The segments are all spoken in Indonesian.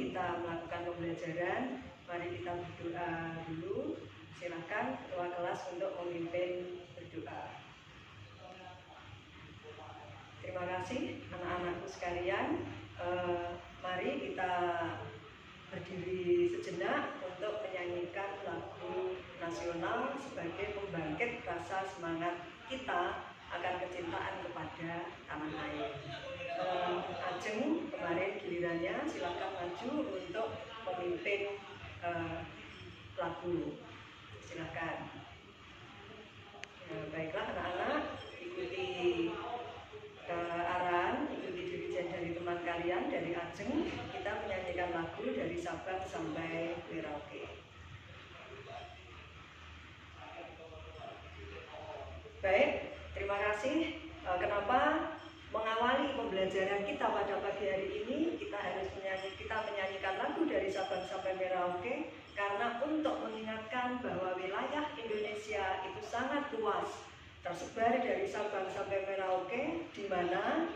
kita melakukan pembelajaran. Mari kita berdoa dulu. Silakan ketua kelas untuk memimpin berdoa. Terima kasih anak-anakku sekalian. Mari kita berdiri sejenak untuk menyanyikan lagu nasional sebagai pembangkit rasa semangat kita akan kecintaan kepada tanah air. Ajeng kemarin gilirannya, silakan maju untuk memimpin lagu. Silakan. Baiklah anak-anak, ikuti arahan, ikuti dirijen dari teman kalian dari Ajeng. Kita menyanyikan lagu dari Sabang sampai Merauke. Baik, terima kasih. Kenapa mengawali pembelajaran kita pada pagi hari ini kita menyanyikan lagu dari Sabang sampai Merauke? Karena untuk mengingatkan bahwa wilayah Indonesia itu sangat luas, tersebar dari Sabang sampai Merauke, di mana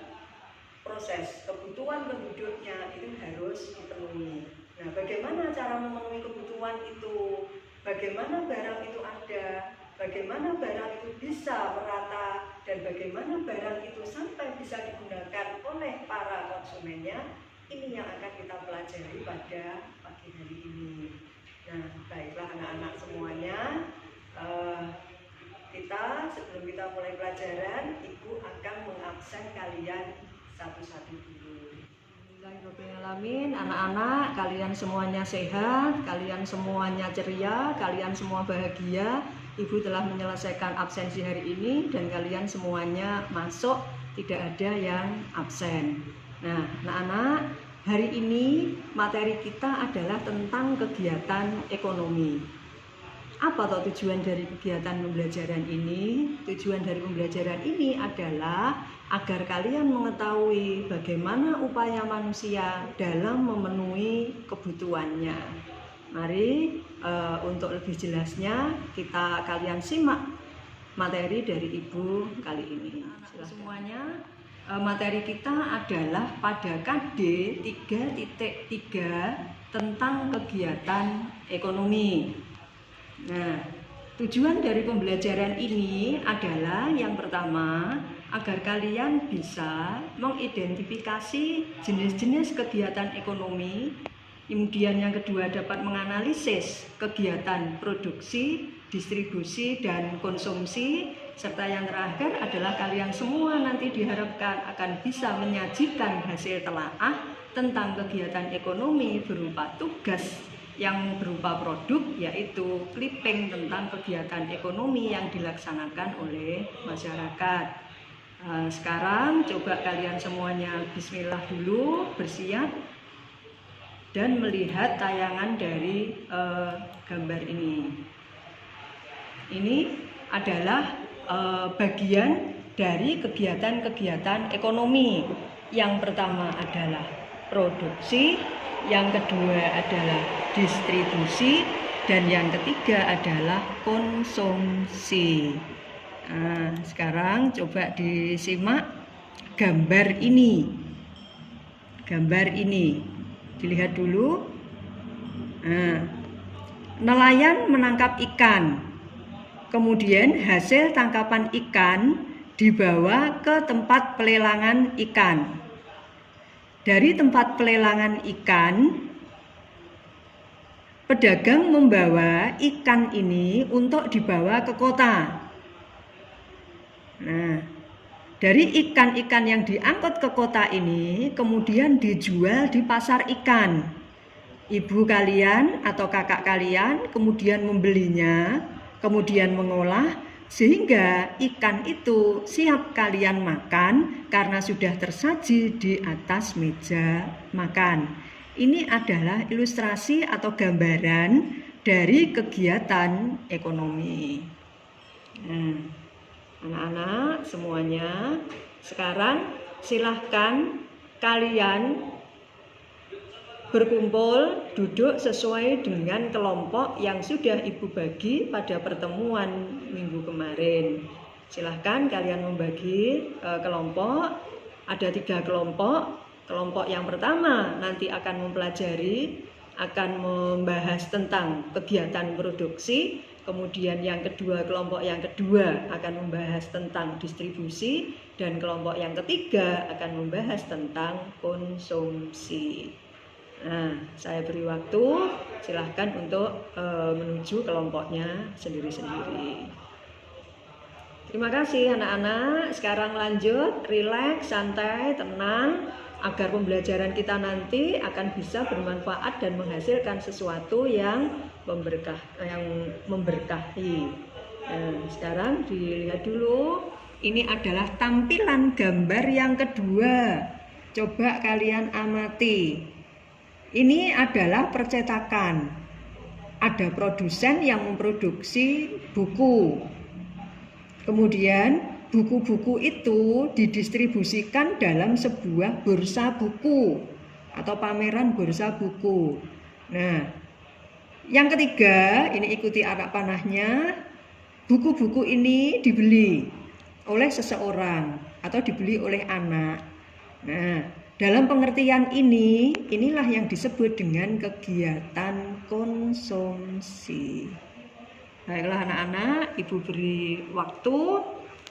proses kebutuhan penduduknya itu harus dipenuhi. Nah, bagaimana cara memenuhi kebutuhan itu? Bagaimana barang itu ada? Bagaimana barang itu bisa merata? Dan bagaimana barang itu sampai bisa digunakan oleh para konsumennya? Ini yang akan kita pelajari pada pagi hari ini. Nah, baiklah anak-anak semuanya, sebelum kita mulai pelajaran, Ibu akan mengabsen kalian satu-satu dulu. Bismillahirrahmanirrahim. Anak-anak, kalian semuanya sehat, kalian semuanya ceria, kalian semua bahagia. Ibu telah menyelesaikan absensi hari ini dan kalian semuanya masuk, tidak ada yang absen. Nah, anak-anak, hari ini materi kita adalah tentang kegiatan ekonomi. Apa tujuan dari kegiatan pembelajaran ini? Tujuan dari pembelajaran ini adalah agar kalian mengetahui bagaimana upaya manusia dalam memenuhi kebutuhannya. Mari untuk lebih jelasnya kalian simak materi dari Ibu kali ini. Semuanya, materi kita adalah pada KD 3.3 tentang kegiatan ekonomi. Nah, tujuan dari pembelajaran ini adalah yang pertama, agar kalian bisa mengidentifikasi jenis-jenis kegiatan ekonomi. Kemudian yang kedua, dapat menganalisis kegiatan produksi, distribusi, dan konsumsi. Serta yang terakhir adalah kalian semua nanti diharapkan akan bisa menyajikan hasil telaah tentang kegiatan ekonomi berupa tugas yang berupa produk, yaitu clipping tentang kegiatan ekonomi yang dilaksanakan oleh masyarakat. Sekarang coba kalian semuanya bismillah dulu, bersiap dan melihat tayangan dari gambar ini. Ini adalah bagian dari kegiatan-kegiatan ekonomi. Yang pertama adalah produksi, yang kedua adalah distribusi, dan yang ketiga adalah konsumsi. Nah, sekarang coba disimak gambar ini. Gambar ini dilihat dulu. Nah, nelayan menangkap ikan. Kemudian hasil tangkapan ikan dibawa ke tempat pelelangan ikan. Dari tempat pelelangan ikan, pedagang membawa ikan ini untuk dibawa ke kota. Nah, dari ikan-ikan yang diangkut ke kota ini kemudian dijual di pasar ikan. Ibu kalian atau kakak kalian kemudian membelinya, kemudian mengolah, sehingga ikan itu siap kalian makan karena sudah tersaji di atas meja makan. Ini adalah ilustrasi atau gambaran dari kegiatan ekonomi. Nah, anak-anak semuanya, sekarang silahkan kalian berkumpul, duduk sesuai dengan kelompok yang sudah Ibu bagi pada pertemuan minggu kemarin. Silahkan kalian membagi kelompok, ada 3 kelompok. Kelompok yang pertama nanti akan membahas tentang kegiatan produksi. Kemudian yang kedua, kelompok yang kedua akan membahas tentang distribusi, dan kelompok yang ketiga akan membahas tentang konsumsi. Nah, saya beri waktu, silahkan untuk menuju kelompoknya sendiri-sendiri. Terima kasih anak-anak. Sekarang lanjut, rileks, santai, tenang, agar pembelajaran kita nanti akan bisa bermanfaat dan menghasilkan sesuatu yang memberkahi. Nah, sekarang dilihat dulu, ini adalah tampilan gambar yang kedua. Coba kalian amati. Ini adalah percetakan. Ada produsen yang memproduksi buku. Kemudian buku-buku itu didistribusikan dalam sebuah bursa buku atau pameran bursa buku. Nah, yang ketiga, ini ikuti arah panahnya. Buku-buku ini dibeli oleh seseorang atau dibeli oleh anak. Nah, dalam pengertian ini, inilah yang disebut dengan kegiatan konsumsi. Baiklah anak-anak, Ibu beri waktu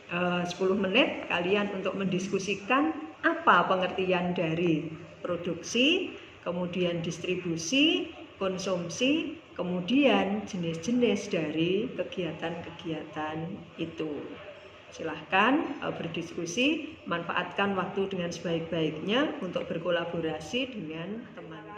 10 menit kalian untuk mendiskusikan apa pengertian dari produksi, kemudian distribusi, konsumsi, kemudian jenis-jenis dari kegiatan-kegiatan itu. Silahkan berdiskusi, manfaatkan waktu dengan sebaik-baiknya untuk berkolaborasi dengan teman-teman.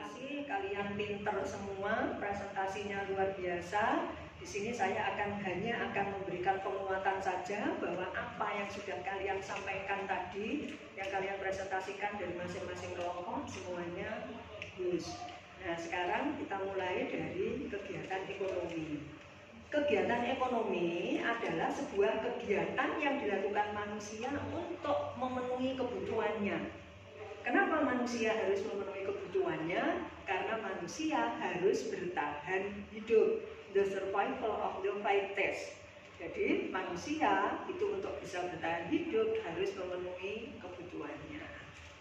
Kalian pinter semua, presentasinya luar biasa. Di sini saya hanya akan memberikan penguatan saja bahwa apa yang sudah kalian sampaikan tadi, yang kalian presentasikan dari masing-masing kelompok, semuanya bagus. Nah, sekarang kita mulai dari kegiatan ekonomi. Kegiatan ekonomi adalah sebuah kegiatan yang dilakukan manusia untuk memenuhi kebutuhannya. Kenapa manusia harus memenuhi kebutuhannya? Karena manusia harus bertahan hidup. The survival of the fittest. Jadi manusia itu untuk bisa bertahan hidup harus memenuhi kebutuhannya.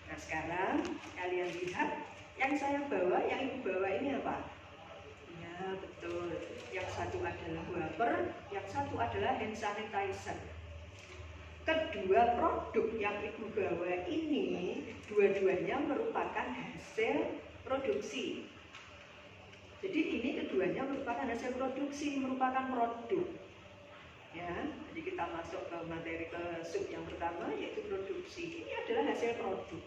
Nah, sekarang kalian lihat yang saya bawa, yang ibu bawa ini apa? Ya, betul. Yang satu adalah wafer, yang satu adalah hand sanitizer. Kedua produk yang ibu bawa ini dua-duanya merupakan hasil produksi. Jadi ini keduanya merupakan hasil produksi, merupakan produk. Ya, jadi kita masuk ke materi ke sub yang pertama, yaitu produksi. Ini adalah hasil produk.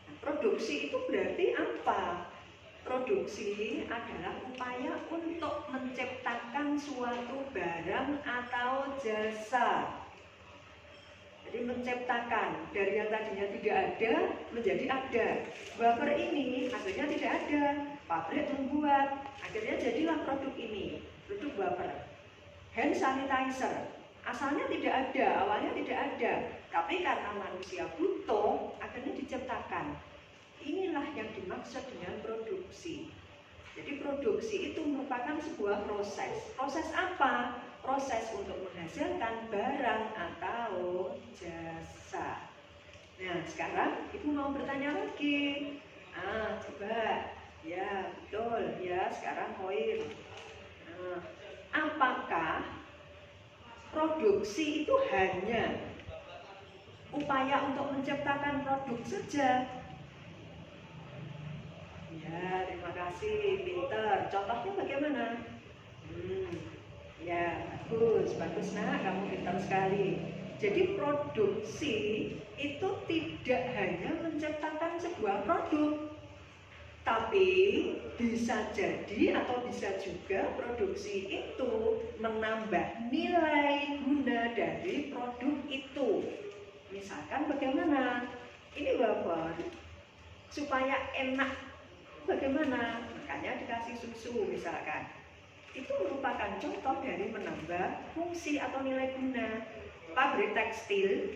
Nah, produksi itu berarti apa? Produksi adalah upaya untuk menciptakan suatu barang atau jasa. Jadi menciptakan dari yang tadinya tidak ada menjadi ada. Wafer ini akhirnya tidak ada, pabrik membuat, akhirnya jadilah produk ini, produk wafer. Hand sanitizer asalnya tidak ada, awalnya tidak ada, tapi karena manusia butuh, akhirnya diciptakan. Inilah yang dimaksud dengan produksi. Jadi produksi itu merupakan sebuah proses. Proses apa? Proses untuk menghasilkan barang atau jasa. Nah, sekarang ibu mau bertanya lagi. Coba. Ya, betul. Ya, sekarang poin. Apakah produksi itu hanya upaya untuk menciptakan produk saja? Ya, terima kasih, pinter. Contohnya bagaimana? Ya, bagus nak, kamu pintar sekali. Jadi produksi itu tidak hanya menciptakan sebuah produk, tapi bisa jadi atau bisa juga produksi itu menambah nilai guna dari produk itu. Misalkan bagaimana? Ini wafer supaya enak, bagaimana? Makanya dikasih susu misalkan. Itu merupakan contoh dari menambah fungsi atau nilai guna. Pabrik tekstil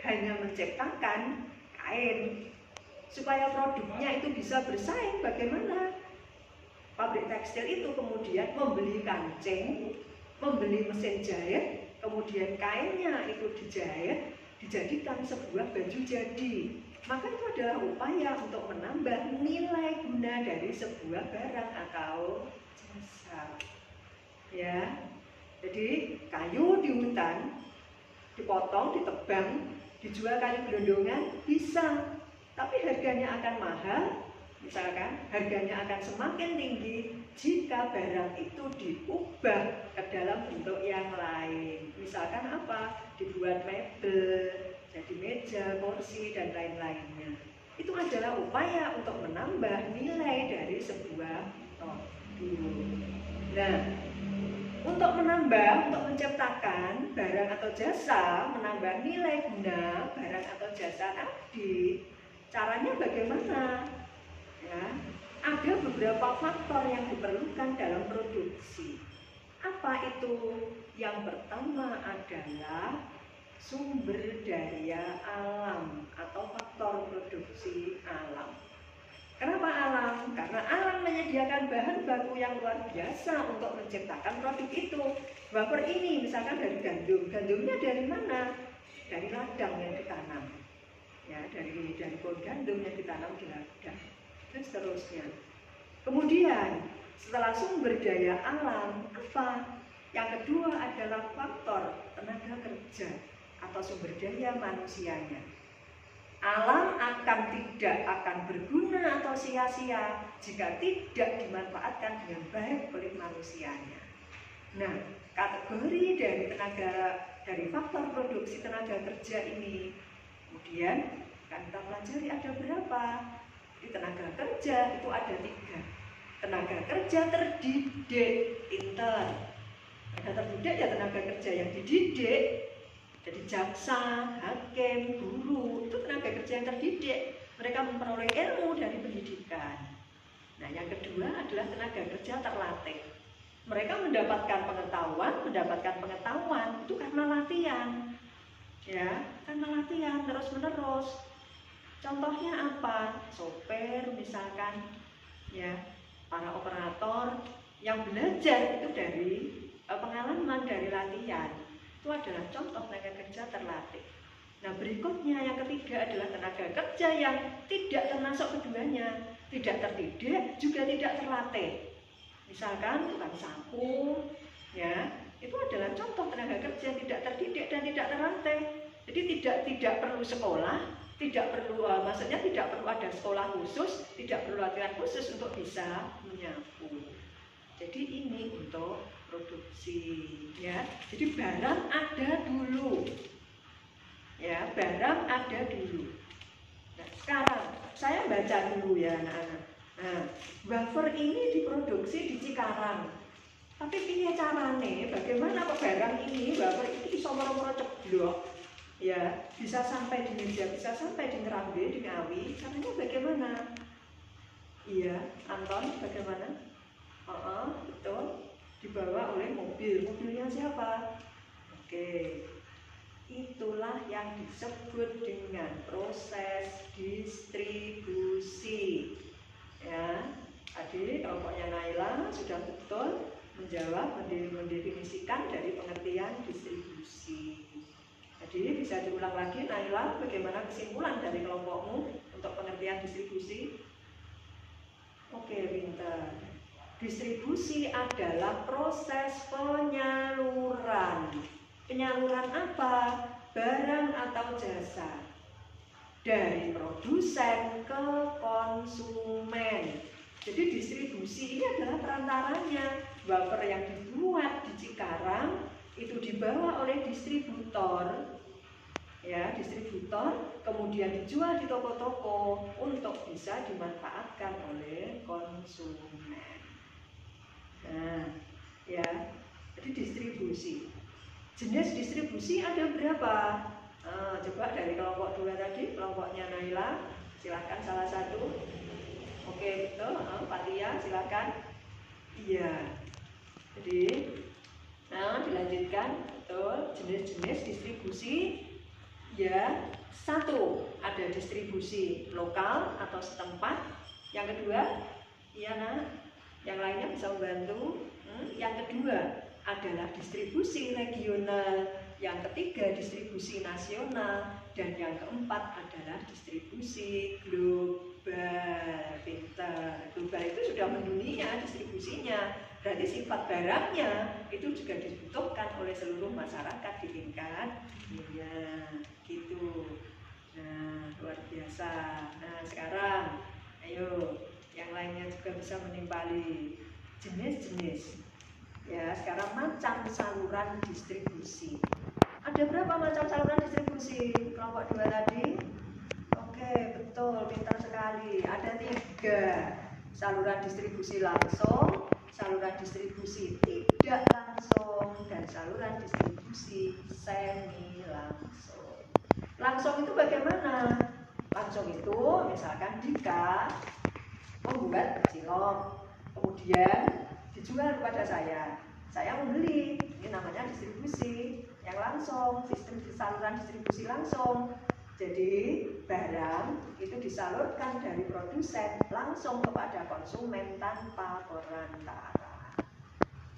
hanya menciptakan kain supaya produknya itu bisa bersaing. Bagaimana? Pabrik tekstil itu kemudian membeli kancing, membeli mesin jahit, kemudian kainnya itu dijahit, dijadikan sebuah baju jadi. maka itu adalah upaya untuk menambah nilai guna dari sebuah barang atau jasa. Ya, jadi kayu di hutan dipotong, ditebang, dijual kayu gelondongan bisa, tapi harganya akan mahal. Misalkan harganya akan semakin tinggi jika barang itu diubah ke dalam bentuk yang lain. Misalkan apa? Dibuat mebel, jadi meja, kursi, dan lain-lainnya. Itu adalah upaya untuk menambah nilai dari sebuah produk. Nah, untuk menciptakan barang atau jasa, menambah nilai guna barang atau jasa tadi, caranya bagaimana? Ya, ada beberapa faktor yang diperlukan dalam produksi. Apa itu? Yang pertama adalah sumber daya alam atau faktor produksi alam. Kenapa alam? Karena alam menyediakan bahan baku yang luar biasa untuk menciptakan produk itu. Wafer ini misalkan dari gandum. Gandumnya dari mana? Dari ladang yang ditanam. Ya, dari pohon gandum yang ditanam di ladang. Dan seterusnya. Kemudian setelah sumber daya alam, apa? Yang kedua adalah faktor tenaga kerja atau sumber daya manusianya. Alam tidak akan berguna atau sia-sia jika tidak dimanfaatkan dengan baik oleh manusianya. Nah, kategori dari faktor produksi tenaga kerja ini, kemudian kan kita pelajari ada berapa? Di tenaga kerja itu ada 3. Tenaga kerja terdidik, pinter. Tenaga terdidik ya tenaga kerja yang dididik. Jadi jaksa, hakim, guru, itu tenaga kerja yang terdidik. Mereka memperoleh ilmu dari pendidikan. Nah, yang kedua adalah tenaga kerja terlatih. Mereka mendapatkan pengetahuan itu karena latihan. Ya, karena latihan terus-menerus. Contohnya apa? Sopir misalkan, ya, para operator yang belajar itu dari pengalaman, dari latihan. Itu adalah contoh tenaga kerja terlatih. Nah, berikutnya yang ketiga adalah tenaga kerja yang tidak termasuk keduanya, tidak terdidik juga tidak terlatih. Misalkan tukang sapu, ya, itu adalah contoh tenaga kerja tidak terdidik dan tidak terlatih. Jadi tidak perlu sekolah, maksudnya tidak perlu ada sekolah khusus, tidak perlu latihan khusus untuk bisa menyapu. Jadi ini untuk produksi, ya. Jadi barang ada dulu, ya, barang ada dulu. Nah, sekarang saya baca dulu ya anak-anak. Nah, wafer ini diproduksi di Cikarang. Tapi piye carane? Bagaimana kok barang ini, wafer ini bisa moro-moro ceblok? Ya, bisa sampai di meja, bisa sampai di Ngerambe, di Ngawi. Caranya bagaimana? Iya, Anton, bagaimana? Betul. Dibawa oleh mobil. Mobilnya siapa? Oke. Itulah yang disebut dengan proses distribusi. Ya, tadi kelompoknya Naila sudah betul menjawab, mendefinisikan dari pengertian distribusi. Jadi bisa diulang lagi, Naila, bagaimana kesimpulan dari kelompokmu untuk pengertian distribusi? Oke, pintar. Distribusi adalah proses penyaluran. Penyaluran apa? Barang atau jasa dari produsen ke konsumen. Jadi distribusi ini adalah perantaranya. Wafer yang dibuat di Cikarang itu dibawa oleh distributor, ya, kemudian dijual di toko-toko untuk bisa dimanfaatkan oleh konsumen. Nah, ya, jadi distribusi. Jenis distribusi ada berapa? Coba dari kelompok 2 tadi, kelompoknya Naila, silahkan salah satu. Oke, betul. Fatia, silahkan. Iya. Jadi, dilanjutkan. Betul. Jenis-jenis distribusi. Ya, 1 ada distribusi lokal atau setempat. Yang kedua, iya nak, yang lainnya bisa membantu. Yang kedua adalah distribusi regional. Yang ketiga distribusi nasional. Dan yang keempat adalah distribusi global. Pinter. Global itu sudah mendunia distribusinya. Berarti sifat barangnya itu juga dibutuhkan oleh seluruh masyarakat di tingkat dunia. Gitu. Nah, luar biasa. Nah, sekarang ayo yang lainnya juga bisa menimpali jenis-jenis. Ya, sekarang macam saluran distribusi. Ada berapa macam saluran distribusi? Kelompok 2 tadi? Oke, betul, pintar sekali. Ada 3. Saluran distribusi langsung, saluran distribusi tidak langsung, dan saluran distribusi semi langsung. Langsung itu bagaimana? Langsung itu misalkan Dika membuat cilok, kemudian dijual kepada saya membeli, ini namanya distribusi yang langsung, sistem saluran distribusi langsung. Jadi barang itu disalurkan dari produsen langsung kepada konsumen tanpa perantara.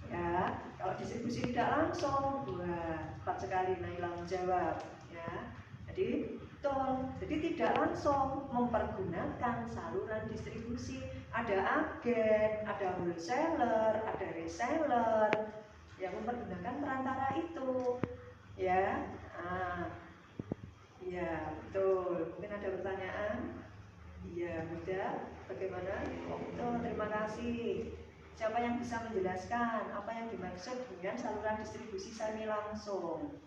Ya, kalau distribusi tidak langsung, wah, cepat sekali Naila menjawab. Ya, jadi betul, jadi tidak langsung mempergunakan saluran distribusi. Ada agen, ada wholesaler, ada reseller yang mempergunakan perantara itu. Ya, iya betul. Mungkin ada pertanyaan? Iya, mudah. Bagaimana? Oh, betul, terima kasih. Siapa yang bisa menjelaskan apa yang dimaksud dengan saluran distribusi semi langsung?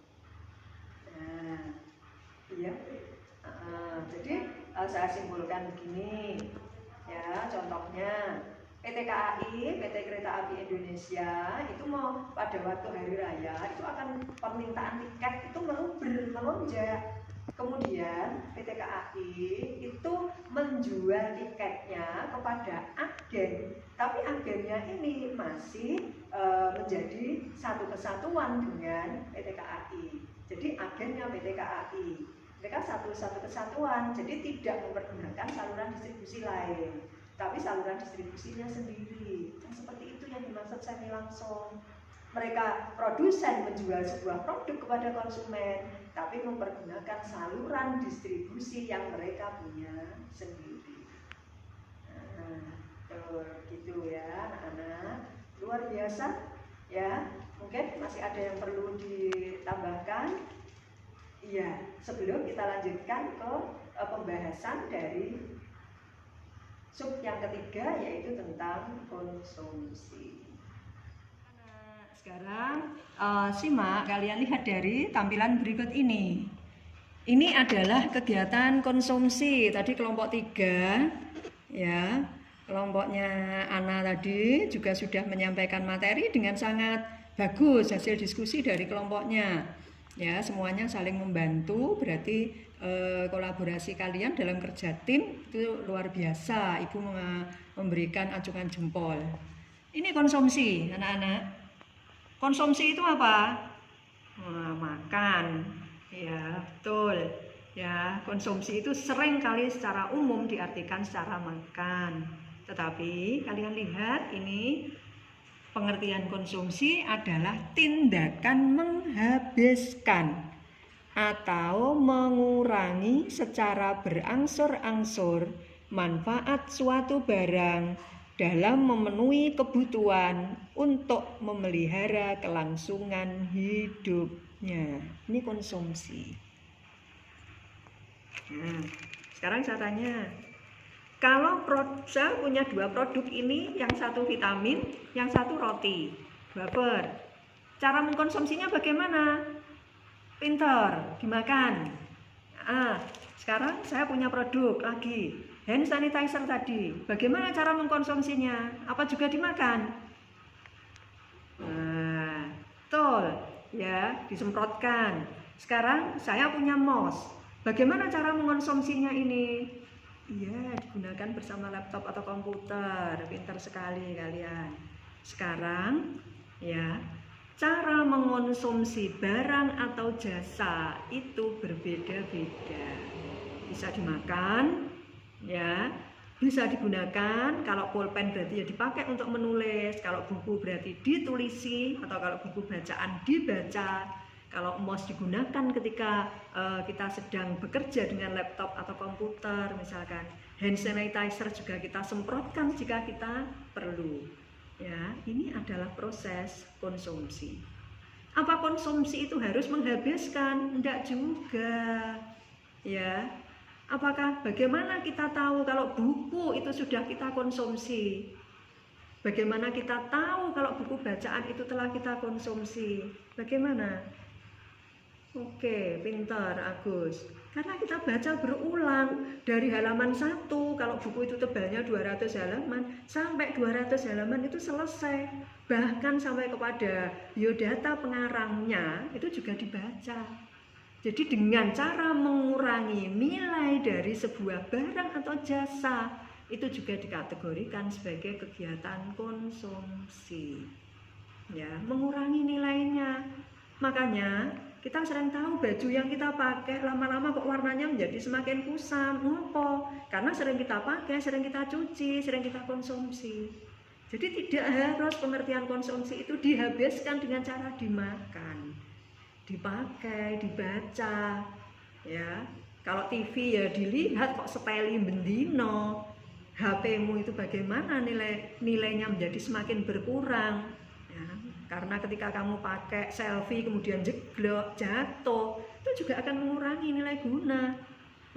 Nah, iya. Jadi saya simpulkan begini, ya contohnya PT KAI, PT Kereta Api Indonesia itu mau pada waktu hari raya itu akan permintaan tiket itu melonjak. Kemudian PT KAI itu menjual tiketnya kepada agen, tapi agennya ini masih menjadi satu kesatuan dengan PT KAI. Jadi agennya PT KAI, mereka satu kesatuan, jadi tidak mempergunakan saluran distribusi lain, tapi saluran distribusinya sendiri. Yang seperti itu yang dimaksud semi langsung. Mereka produsen menjual sebuah produk kepada konsumen, tapi mempergunakan saluran distribusi yang mereka punya sendiri. Nah, gitu ya anak-anak. Luar biasa ya. Mungkin masih ada yang perlu ditambahkan. Iya, sebelum kita lanjutkan ke pembahasan dari sub yang ketiga, yaitu tentang konsumsi. Nah, sekarang simak, kalian lihat dari tampilan berikut ini. Ini adalah kegiatan konsumsi. Tadi kelompok 3, ya, kelompoknya Ana tadi juga sudah menyampaikan materi dengan sangat bagus, hasil diskusi dari kelompoknya. Ya, semuanya saling membantu, berarti kolaborasi kalian dalam kerja tim itu luar biasa. Ibu memberikan acungan jempol. Ini konsumsi, anak-anak. Konsumsi itu apa? Makan. Ya, betul. Ya, konsumsi itu sering kali secara umum diartikan secara makan. Tetapi kalian lihat ini, pengertian konsumsi adalah tindakan menghabiskan atau mengurangi secara berangsur-angsur manfaat suatu barang dalam memenuhi kebutuhan untuk memelihara kelangsungan hidupnya. Ini konsumsi. Nah, sekarang saya tanya, kalau saya punya 2 produk ini, yang satu vitamin, yang satu roti, wafer. Cara mengkonsumsinya bagaimana? Pinter, dimakan. Sekarang saya punya produk lagi, hand sanitizer tadi. Bagaimana cara mengkonsumsinya? Apa juga dimakan? Nah, betul, ya, disemprotkan. Sekarang saya punya mouse. Bagaimana cara mengkonsumsinya ini? Iya, digunakan bersama laptop atau komputer. Pintar sekali kalian. Sekarang ya, cara mengkonsumsi barang atau jasa itu berbeda-beda. Bisa dimakan, ya, bisa digunakan. Kalau pulpen berarti ya dipakai untuk menulis. Kalau buku berarti ditulisi, atau kalau buku bacaan dibaca. Kalau mouse digunakan ketika kita sedang bekerja dengan laptop atau komputer misalkan. Hand sanitizer juga kita semprotkan jika kita perlu. Ya, ini adalah proses konsumsi. Apa konsumsi itu harus menghabiskan? Enggak juga. Ya. Apakah bagaimana kita tahu kalau buku itu sudah kita konsumsi? Bagaimana kita tahu kalau buku bacaan itu telah kita konsumsi? Bagaimana? Oke, pintar Agus. Karena kita baca berulang dari halaman 1, kalau buku itu tebalnya 200 halaman, sampai 200 halaman itu selesai. Bahkan sampai kepada biodata pengarangnya itu juga dibaca. Jadi dengan cara mengurangi nilai dari sebuah barang atau jasa, itu juga dikategorikan sebagai kegiatan konsumsi. Ya, mengurangi nilainya. Makanya kita sering tahu baju yang kita pakai lama-lama kok warnanya menjadi semakin kusam. Ngopo? Karena sering kita pakai, sering kita cuci, sering kita konsumsi. Jadi tidak harus pengertian konsumsi itu dihabiskan dengan cara dimakan, dipakai, dibaca. Ya, kalau TV ya dilihat kok seteli bendino. HP-mu itu bagaimana nilainya menjadi semakin berkurang. Ya, karena ketika kamu pakai selfie kemudian jeglok, jatuh, itu juga akan mengurangi nilai guna.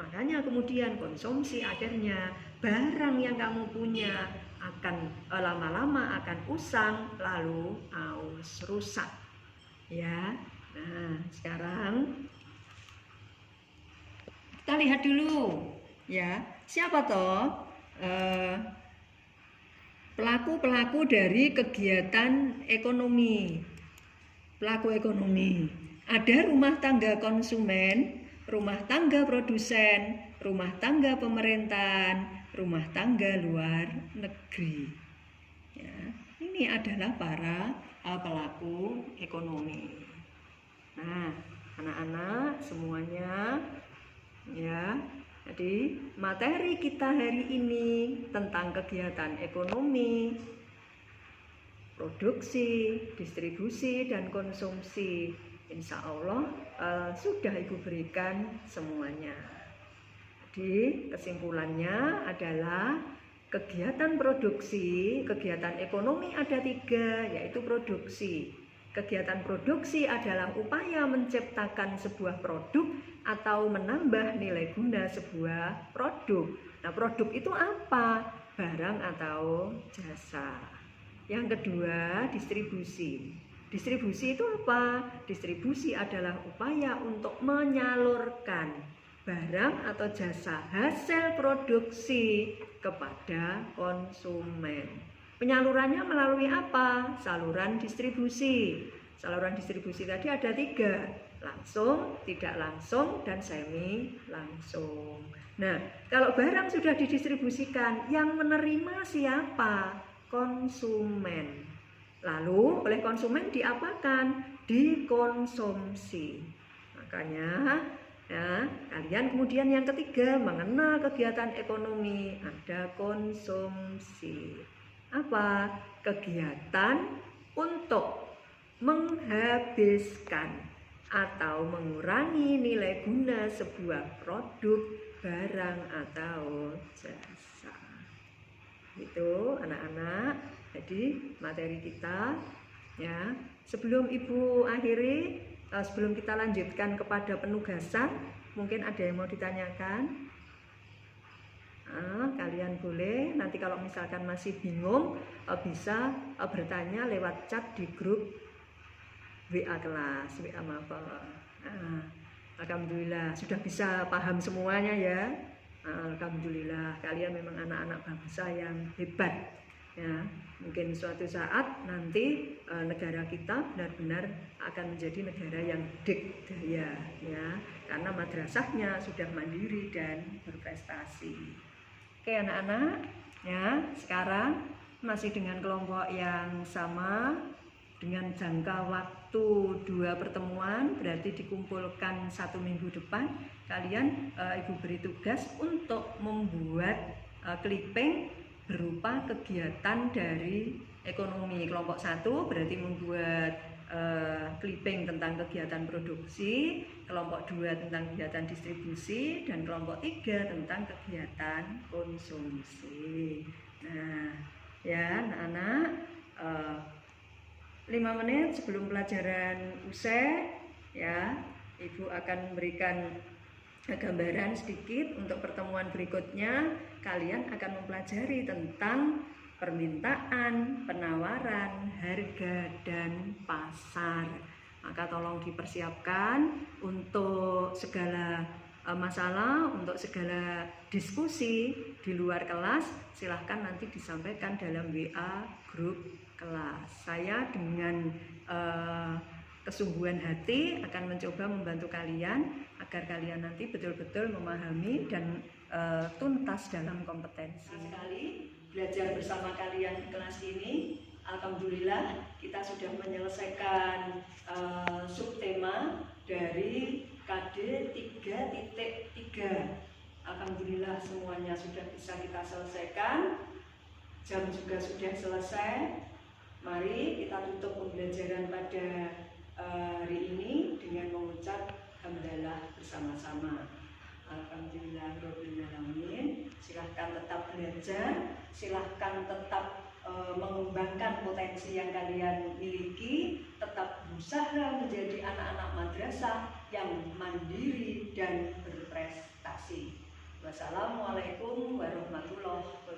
Makanya kemudian konsumsi akhirnya barang yang kamu punya akan lama-lama akan usang lalu aus, rusak. Ya. Nah, sekarang kita lihat dulu ya, siapa toh pelaku-pelaku dari kegiatan ekonomi. Pelaku ekonomi. Ada rumah tangga konsumen, rumah tangga produsen, rumah tangga pemerintahan, rumah tangga luar negeri. Ya, ini adalah para pelaku ekonomi. Nah, anak-anak semuanya ya. Jadi materi kita hari ini tentang kegiatan ekonomi, produksi, distribusi, dan konsumsi. Insya Allah sudah Ibu berikan semuanya. Jadi kesimpulannya adalah kegiatan produksi, kegiatan ekonomi ada 3, yaitu produksi. Kegiatan produksi adalah upaya menciptakan sebuah produk atau menambah nilai guna sebuah produk. Nah, produk itu apa? Barang atau jasa. Yang kedua, distribusi. Distribusi itu apa? Distribusi adalah upaya untuk menyalurkan barang atau jasa hasil produksi kepada konsumen. Penyalurannya melalui apa? Saluran distribusi. Saluran distribusi tadi ada 3, langsung, tidak langsung, dan semi langsung. Nah, kalau barang sudah didistribusikan, yang menerima siapa? Konsumen. Lalu oleh konsumen diapakan? Dikonsumsi. Makanya ya, kalian kemudian yang ketiga mengenal kegiatan ekonomi, ada konsumsi. Apa? Kegiatan untuk menghabiskan atau mengurangi nilai guna sebuah produk, barang atau jasa. Itu anak-anak. Jadi materi kita ya, sebelum Ibu akhiri, sebelum kita lanjutkan kepada penugasan, mungkin ada yang mau ditanyakan. Kalian boleh nanti kalau misalkan masih bingung bisa bertanya lewat chat di grup WA kelas, WA maba. Alhamdulillah sudah bisa paham semuanya ya. Alhamdulillah kalian memang anak-anak bangsa yang hebat ya. Mungkin suatu saat nanti negara kita benar-benar akan menjadi negara yang dikdaya ya, karena madrasahnya sudah mandiri dan berprestasi. Oke anak-anak, ya sekarang masih dengan kelompok yang sama, dengan jangka waktu 2 pertemuan, berarti dikumpulkan 1 minggu depan. Kalian Ibu beri tugas untuk membuat clipping berupa kegiatan dari ekonomi. Kelompok 1 berarti membuat clipping tentang kegiatan produksi, kelompok 2 tentang kegiatan distribusi, dan kelompok 3 tentang kegiatan konsumsi. Nah, ya anak-anak, 5 menit sebelum pelajaran usai, ya, Ibu akan memberikan gambaran sedikit. Untuk pertemuan berikutnya kalian akan mempelajari tentang permintaan, penawaran, harga, dan pasar. Maka tolong dipersiapkan untuk segala masalah, untuk segala diskusi di luar kelas. Silahkan nanti disampaikan dalam WA grup kelas. Saya dengan kesungguhan hati akan mencoba membantu kalian agar kalian nanti betul-betul memahami dan tuntas dalam kompetensi. Sekali belajar bersama kalian di kelas ini, alhamdulillah kita sudah menyelesaikan subtema dari KD 3.3. Alhamdulillah semuanya sudah bisa kita selesaikan. Jam juga sudah selesai. Mari kita tutup pembelajaran pada hari ini dengan mengucap hamdalah bersama-sama. Alhamdulillahirobbilalamin. Silahkan tetap belajar, silahkan tetap mengembangkan potensi yang kalian miliki, tetap berusaha menjadi anak-anak madrasah yang mandiri dan berprestasi. Wassalamualaikum warahmatullahi wabarakatuh.